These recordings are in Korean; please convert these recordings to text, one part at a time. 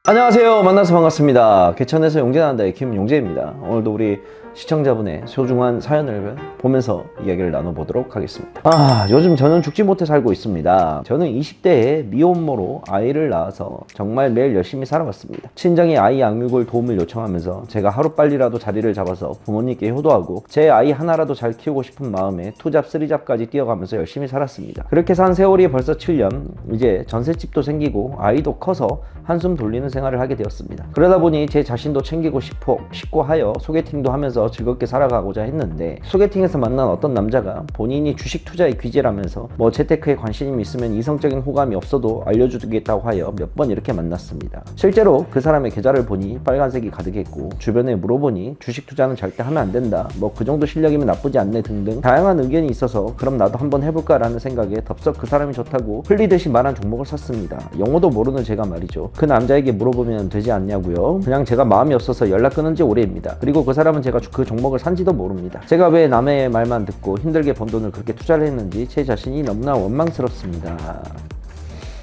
안녕하세요. 만나서 반갑습니다. 개천에서 용재난다의 김용재입니다. 오늘도 우리 시청자분의 소중한 사연을 보면서 이야기를 나눠보도록 하겠습니다. 요즘 저는 죽지 못해 살고 있습니다. 저는 20대에 미혼모로 아이를 낳아서 정말 매일 열심히 살아왔습니다. 친정이 아이 양육을 도움을 요청하면서 제가 하루빨리라도 자리를 잡아서 부모님께 효도하고 제 아이 하나라도 잘 키우고 싶은 마음에 투잡 쓰리잡까지 뛰어가면서 열심히 살았습니다. 그렇게 산 세월이 벌써 7년, 이제 전셋집도 생기고 아이도 커서 한숨 돌리는 생활을 하게 되었습니다. 그러다 보니 제 자신도 챙기고 싶고 하여 소개팅도 하면서 즐겁게 살아가고자 했는데, 소개팅에서 만난 어떤 남자가 본인이 주식 투자에 귀재라면서 재테크에 관심이 있으면 이성적인 호감이 없어도 알려주겠다고 하여 몇 번 이렇게 만났습니다. 실제로 그 사람의 계좌를 보니 빨간색이 가득했고, 주변에 물어보니 주식 투자는 절대 하면 안 된다, 그 정도 실력이면 나쁘지 않네 등등 다양한 의견이 있어서 그럼 나도 한번 해볼까 라는 생각에 덥석 그 사람이 좋다고 흘리듯이 말한 종목을 샀습니다. 영어도 모르는 제가 말이죠. 그 남자에게 물어보면 되지 않냐고요? 그냥 제가 마음이 없어서 연락 끊은 지 오래입니다. 그리고 그 사람은 제가 그 종목을 산지도 모릅니다. 제가 왜 남의 말만 듣고 힘들게 번 돈을 그렇게 투자를 했는지 제 자신이 너무나 원망스럽습니다.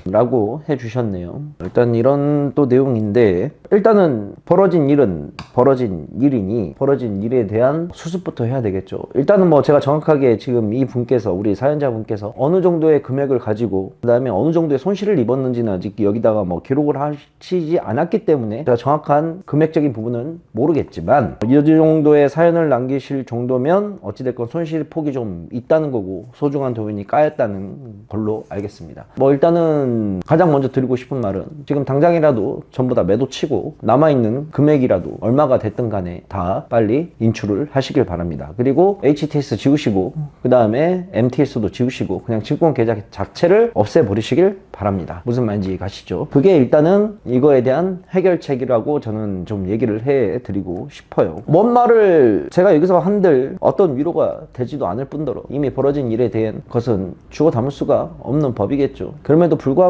라고 해주셨네요. 일단 이런 또 내용인데, 일단은 벌어진 일은 벌어진 일이니 벌어진 일에 대한 수습부터 해야 되겠죠. 일단은 제가 정확하게 지금 이 분께서, 우리 사연자분께서 어느 정도의 금액을 가지고 그 다음에 어느 정도의 손실을 입었는지는 아직 여기다가 기록을 하시지 않았기 때문에 제가 정확한 금액적인 부분은 모르겠지만, 이 정도의 사연을 남기실 정도면 어찌됐건 손실 폭이 좀 있다는 거고 소중한 돈이 까였다는 걸로 알겠습니다. 일단은 가장 먼저 드리고 싶은 말은, 지금 당장이라도 전부 다 매도 치고 남아있는 금액이라도 얼마가 됐든 간에 다 빨리 인출을 하시길 바랍니다. 그리고 HTS 지우시고 그 다음에 MTS도 지우시고 그냥 증권 계좌 자체를 없애버리시길 바랍니다. 무슨 말인지 가시죠? 그게 일단은 이거에 대한 해결책이라고 저는 좀 얘기를 해드리고 싶어요. 뭔 말을 제가 여기서 한들 어떤 위로가 되지도 않을 뿐더러 이미 벌어진 일에 대한 것은 주워 담을 수가 없는 법이겠죠. 그럼에도 불구하고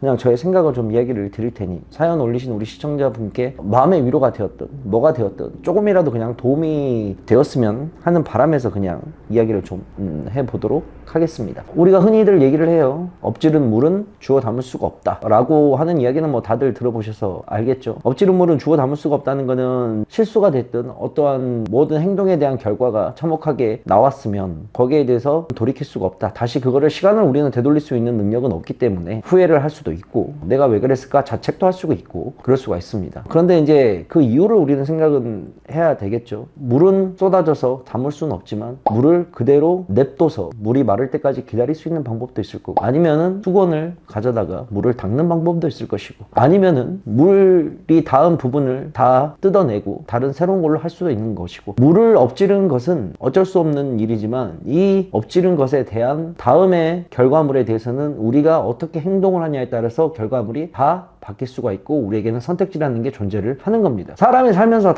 그냥 저의 생각을 좀 이야기를 드릴 테니, 사연 올리신 우리 시청자분께 마음의 위로가 되었든 뭐가 되었든 조금이라도 그냥 도움이 되었으면 하는 바람에서 그냥 이야기를 좀 해보도록 하겠습니다. 우리가 흔히들 얘기를 해요. 엎지른 물은 주워 담을 수가 없다 라고 하는 이야기는 다들 들어보셔서 알겠죠. 엎지른 물은 주워 담을 수가 없다는 거는 실수가 됐든 어떠한 모든 행동에 대한 결과가 참혹하게 나왔으면 거기에 대해서 돌이킬 수가 없다, 다시 그거를 시간을 우리는 되돌릴 수 있는 능력은 없기 때문에 후회를 할 수도 있고 내가 왜 그랬을까 자책도 할 수가 있고 그럴 수가 있습니다. 그런데 이제 그 이유를 우리는 생각은 해야 되겠죠. 물은 쏟아져서 담을 수는 없지만 물을 그대로 냅둬서 물이 마를 때까지 기다릴 수 있는 방법도 있을 거고, 아니면은 수건을 가져다가 물을 닦는 방법도 있을 것이고, 아니면은 물이 닿은 부분을 다 뜯어내고 다른 새로운 걸로 할 수도 있는 것이고, 물을 엎지르는 것은 어쩔 수 없는 일이지만 이 엎지른 것에 대한 다음의 결과물에 대해서는 우리가 어떻게 행동을 하냐에 따라서 결과물이 다 바뀔 수가 있고 우리에게는 선택지라는 게 존재를 하는 겁니다. 사람이 살면서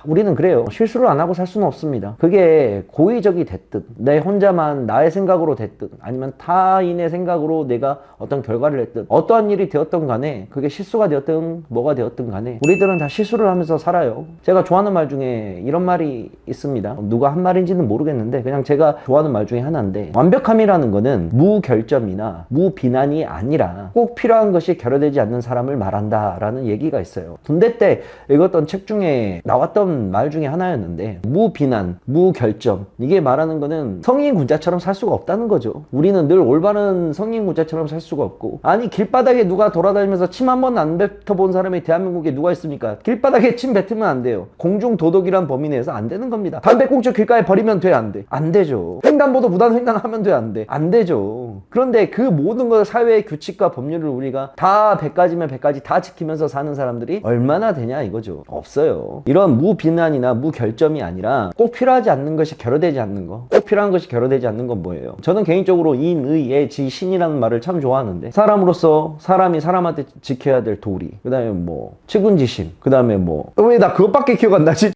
우리는 그래요. 실수를 안 하고 살 수는 없습니다. 그게 고의적이 됐든 내 혼자만 나의 생각으로 됐든 아니면 타인의 생각으로 내가 어떤 결과를 했든 어떠한 일이 되었든 간에, 그게 실수가 되었든 뭐가 되었든 간에 우리들은 다 실수를 하면서 살아요. 제가 좋아하는 말 중에 이런 말이 있습니다. 누가 한 말인지는 모르겠는데 그냥 제가 좋아하는 말 중에 하나인데, 완벽함이라는 거는 무결점이나 무비난이 아니라 꼭 필요한 것이 결여되지 않는 사람을 말한다 라는 얘기가 있어요. 군대 때 읽었던 책 중에 나왔던 말 중에 하나였는데, 무비난, 무결점, 이게 말하는 거는 성인 군자처럼 살 수가 없다는 거죠. 우리는 늘 올바른 성인 군자처럼 살 수가 없고, 아니 길바닥에 누가 돌아다니면서 침 한 번 안 뱉어본 사람이 대한민국에 누가 있습니까? 길바닥에 침 뱉으면 안 돼요. 공중도덕이란 범위 내에서 안 되는 겁니다. 담배꽁초 길가에 버리면 돼, 안 돼? 안 되죠. 횡단보도 무단 횡단하면 돼, 안 돼? 안 되죠. 그런데 그 모든 것, 사회의 규칙과 법률을 우리가 다 100가지면 100가지 다 지키면서 사는 사람들이 얼마나 되냐 이거죠. 없어요. 이런 무비난이나 무결점이 아니라 꼭 필요하지 않는 것이 결여되지 않는 거, 꼭 필요한 것이 결여되지 않는 건 뭐예요? 저는 개인적으로 인의의 지신이라는 말을 참 좋아하는데, 사람으로서 사람이 사람한테 지켜야 될 도리, 그 다음에 측은지심, 그 다음에 왜 나 그것밖에 기억 안 나지?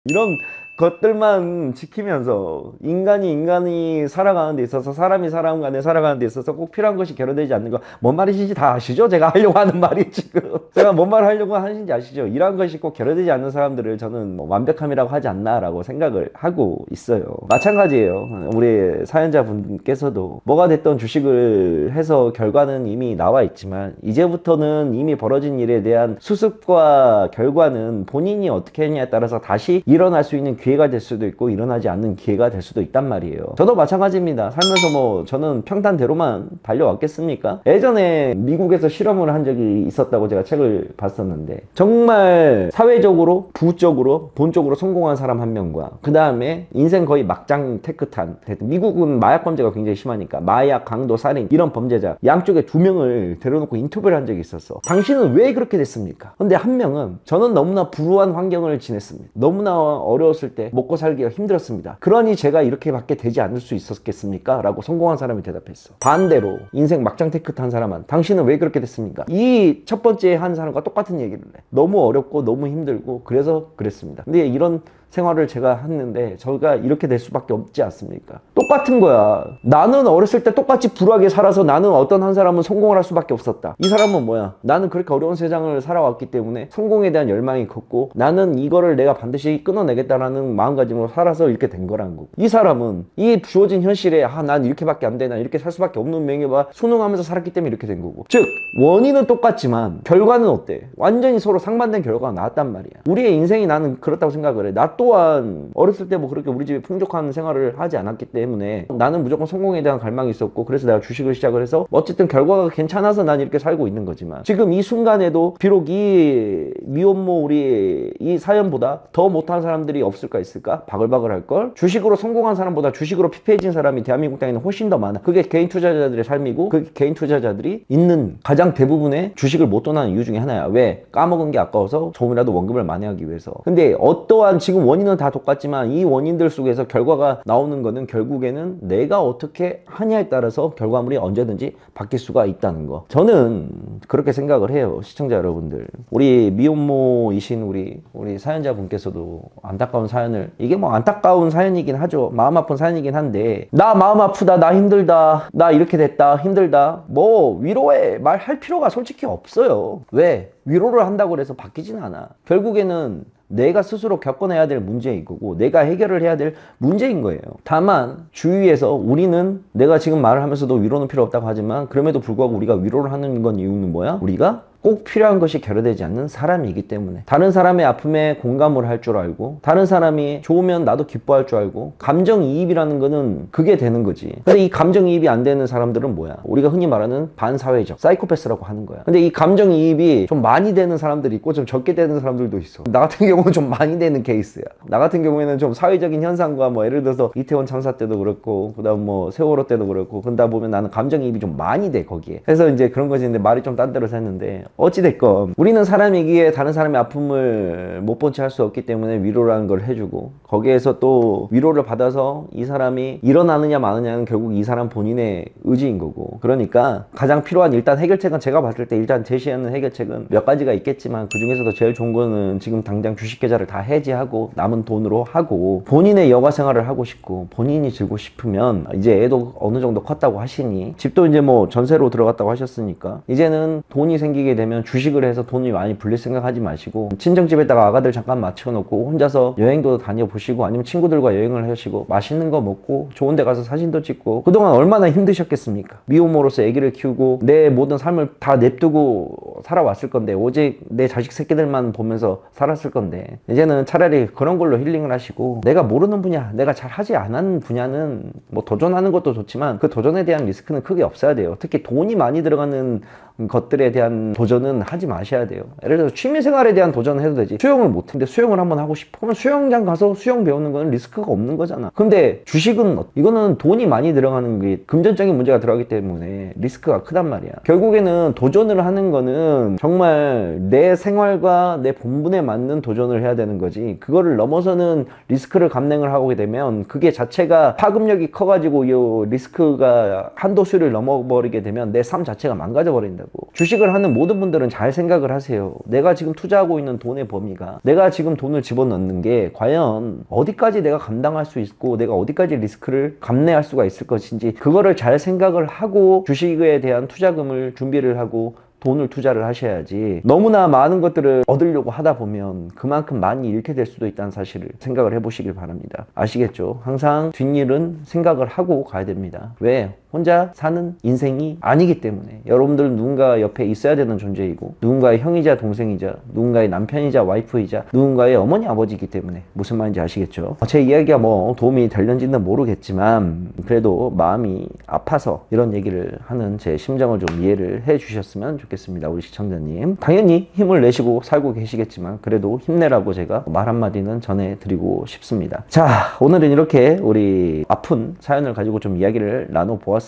이런 것들만 지키면서 인간이 살아가는 데 있어서 사람이 사람 간에 살아가는 데 있어서 꼭 필요한 것이 결여되지 않는 거 뭔 말이신지 다 아시죠? 제가 하려고 하는 말이 지금 제가 뭔 말을 하려고 하시는지 아시죠? 이러한 것이 꼭 결여되지 않는 사람들을 저는 뭐 완벽함이라고 하지 않나 라고 생각을 하고 있어요. 마찬가지예요. 우리 사연자분께서도 뭐가 됐던 주식을 해서 결과는 이미 나와 있지만 이제부터는 이미 벌어진 일에 대한 수습과 결과는 본인이 어떻게 했냐에 따라서 다시 일어날 수 있는 기회가 될 수도 있고 일어나지 않는 기회가 될 수도 있단 말이에요. 저도 마찬가지입니다. 살면서 뭐 저는 평탄대로만 달려왔겠습니까? 예전에 미국에서 실험을 한 적이 있었다고 제가 책을 봤었는데 정말 사회적으로 부적으로 본적으로 성공한 사람 한 명과 그 다음에 인생 거의 막장 테크탄, 미국은 마약 범죄가 굉장히 심하니까 마약, 강도, 살인 이런 범죄자 양쪽에 두 명을 데려놓고 인터뷰를 한 적이 있었어. 당신은 왜 그렇게 됐습니까? 근데 한 명은 저는 너무나 불우한 환경을 지냈습니다. 너무나 어려웠을 때 먹고 살기가 힘들었습니다. 그러니 제가 이렇게밖에 되지 않을 수 있었겠습니까? 라고 성공한 사람이 대답했어. 반대로 인생 막장 테크 탄 사람은 당신은 왜 그렇게 됐습니까? 이 첫 번째 한 사람과 똑같은 얘기를 해. 너무 어렵고 너무 힘들고 그래서 그랬습니다. 근데 이런 생활을 제가 했는데 저가 이렇게 될 수밖에 없지 않습니까? 똑같은 거야. 나는 어렸을 때 똑같이 불우하게 살아서 나는 어떤 한 사람은 성공을 할 수밖에 없었다. 이 사람은 뭐야? 나는 그렇게 어려운 세상을 살아왔기 때문에 성공에 대한 열망이 컸고 나는 이거를 내가 반드시 끊어내겠다라는 마음가짐으로 살아서 이렇게 된 거라는 거고, 이 사람은 이 주어진 현실에 난 이렇게밖에 안 돼, 난 이렇게 살 수밖에 없는 명예와 순응하면서 살았기 때문에 이렇게 된 거고, 즉 원인은 똑같지만 결과는 어때? 완전히 서로 상반된 결과가 나왔단 말이야. 우리의 인생이 나는 그렇다고 생각을 해. 나 또한 어렸을 때 뭐 그렇게 우리 집에 풍족한 생활을 하지 않았기 때문에 나는 무조건 성공에 대한 갈망이 있었고 그래서 내가 주식을 시작을 해서 어쨌든 결과가 괜찮아서 난 이렇게 살고 있는 거지만 지금 이 순간에도 비록 이 미혼모 우리 이 사연보다 더 못한 사람들이 없을까 있을까? 바글바글 할걸? 주식으로 성공한 사람보다 주식으로 피폐해진 사람이 대한민국 땅에는 훨씬 더 많아. 그게 개인 투자자들의 삶이고 그 개인 투자자들이 있는 가장 대부분의 주식을 못 떠나는 이유 중에 하나야. 왜? 까먹은 게 아까워서 조금이라도 원금을 만회하기 위해서. 근데 어떠한 지금 원인은 다 똑같지만 이 원인들 속에서 결과가 나오는 거는 결국에는 내가 어떻게 하냐에 따라서 결과물이 언제든지 바뀔 수가 있다는 거. 저는 그렇게 생각을 해요. 시청자 여러분들, 우리 미혼모이신 우리 사연자분께서도 안타까운 사연을, 이게 뭐 안타까운 사연이긴 하죠. 마음 아픈 사연이긴 한데, 나 마음 아프다, 나 힘들다, 나 이렇게 됐다, 힘들다, 뭐 위로에 말할 필요가 솔직히 없어요. 왜? 위로를 한다고 해서 바뀌진 않아. 결국에는 내가 스스로 겪어내야 될 문제인 거고 내가 해결을 해야 될 문제인 거예요. 다만 주위에서 우리는, 내가 지금 말을 하면서도 위로는 필요 없다고 하지만 그럼에도 불구하고 우리가 위로를 하는 건 이유는 뭐야? 우리가 꼭 필요한 것이 결여되지 않는 사람이기 때문에, 다른 사람의 아픔에 공감을 할 줄 알고 다른 사람이 좋으면 나도 기뻐할 줄 알고, 감정이입이라는 거는 그게 되는 거지. 근데 이 감정이입이 안 되는 사람들은 뭐야? 우리가 흔히 말하는 반사회적 사이코패스라고 하는 거야. 근데 이 감정이입이 좀 많이 되는 사람들이 있고 좀 적게 되는 사람들도 있어. 나 같은 경우는 좀 많이 되는 케이스야. 나 같은 경우에는 좀 사회적인 현상과 뭐 예를 들어서 이태원 참사 때도 그렇고 그다음 뭐 세월호 때도 그렇고 그러다 보면 나는 감정이입이 좀 많이 돼 거기에. 그래서 이제 그런 거지. 근데 말이 좀 딴 데로 샜는데 어찌됐건 우리는 사람이기에 다른 사람의 아픔을 못 본 채 할 수 없기 때문에 위로라는 걸 해주고, 거기에서 또 위로를 받아서 이 사람이 일어나느냐 마느냐는 결국 이 사람 본인의 의지인 거고, 그러니까 가장 필요한 일단 해결책은, 제가 봤을 때 일단 제시하는 해결책은 몇 가지가 있겠지만 그 중에서도 제일 좋은 거는 지금 당장 주식 계좌를 다 해지하고 남은 돈으로 하고 본인의 여가 생활을 하고 싶고 본인이 즐고 싶으면, 이제 애도 어느 정도 컸다고 하시니 집도 이제 뭐 전세로 들어갔다고 하셨으니까 이제는 돈이 생기게 되면 주식을 해서 돈이 많이 불릴 생각하지 마시고 친정집에다가 아가들 잠깐 맞춰놓고 혼자서 여행도 다녀보시고 아니면 친구들과 여행을 하시고 맛있는 거 먹고 좋은 데 가서 사진도 찍고, 그동안 얼마나 힘드셨겠습니까? 미혼모로서 아기를 키우고 내 모든 삶을 다 냅두고 살아왔을 건데, 오직 내 자식 새끼들만 보면서 살았을 건데, 이제는 차라리 그런 걸로 힐링을 하시고, 내가 모르는 분야, 내가 잘 하지 않은 분야는 뭐 도전하는 것도 좋지만 그 도전에 대한 리스크는 크게 없어야 돼요. 특히 돈이 많이 들어가는 것들에 대한 도전은 하지 마셔야 돼요. 예를 들어서 취미생활에 대한 도전을 해도 되지, 수영을 못했는데 수영을 한번 하고 싶으면 수영장 가서 수영 배우는 건 리스크가 없는 거잖아. 근데 주식은 이거는 돈이 많이 들어가는 게 금전적인 문제가 들어가기 때문에 리스크가 크단 말이야. 결국에는 도전을 하는 거는 정말 내 생활과 내 본분에 맞는 도전을 해야 되는 거지, 그거를 넘어서는 리스크를 감행을 하게 되면 그게 자체가 파급력이 커가지고 이 리스크가 한도수를 넘어버리게 되면 내 삶 자체가 망가져 버린다고. 하시라고. 주식을 하는 모든 분들은 잘 생각을 하세요. 내가 지금 투자하고 있는 돈의 범위가, 내가 지금 돈을 집어넣는 게 과연 어디까지 내가 감당할 수 있고 내가 어디까지 리스크를 감내할 수가 있을 것인지, 그거를 잘 생각을 하고 주식에 대한 투자금을 준비를 하고 돈을 투자를 하셔야지, 너무나 많은 것들을 얻으려고 하다 보면 그만큼 많이 잃게 될 수도 있다는 사실을 생각을 해보시길 바랍니다. 아시겠죠? 항상 뒷일은 생각을 하고 가야 됩니다. 왜? 혼자 사는 인생이 아니기 때문에. 여러분들은 누군가 옆에 있어야 되는 존재이고, 누군가의 형이자 동생이자, 누군가의 남편이자 와이프이자, 누군가의 어머니 아버지이기 때문에. 무슨 말인지 아시겠죠? 제 이야기가 뭐 도움이 될는지는 모르겠지만 그래도 마음이 아파서 이런 얘기를 하는 제 심정을 좀 이해를 해 주셨으면 좋겠습니다. 우리 시청자님, 당연히 힘을 내시고 살고 계시겠지만 그래도 힘내라고 제가 말 한마디는 전해드리고 싶습니다. 자, 오늘은 이렇게 우리 아픈 사연을 가지고 좀 이야기를 나눠보았습니다.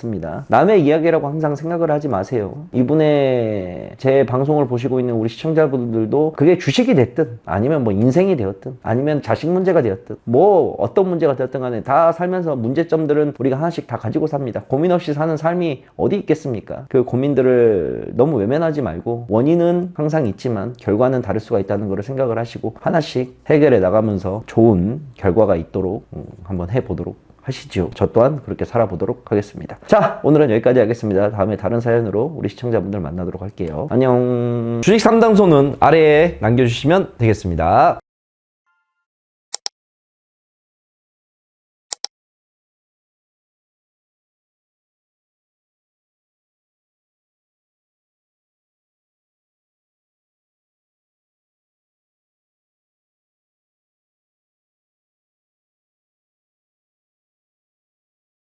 남의 이야기라고 항상 생각을 하지 마세요. 이분의 제 방송을 보시고 있는 우리 시청자분들도 그게 주식이 됐든 아니면 뭐 인생이 되었든 아니면 자식 문제가 되었든 뭐 어떤 문제가 되었든 간에 다 살면서 문제점들은 우리가 하나씩 다 가지고 삽니다. 고민 없이 사는 삶이 어디 있겠습니까? 그 고민들을 너무 외면하지 말고, 원인은 항상 있지만 결과는 다를 수가 있다는 것을 생각을 하시고 하나씩 해결해 나가면서 좋은 결과가 있도록 한번 해보도록 하시죠. 저 또한 그렇게 살아보도록 하겠습니다. 자, 오늘은 여기까지 하겠습니다. 다음에 다른 사연으로 우리 시청자분들 만나도록 할게요. 안녕. 주식 상담소는 아래에 남겨주시면 되겠습니다.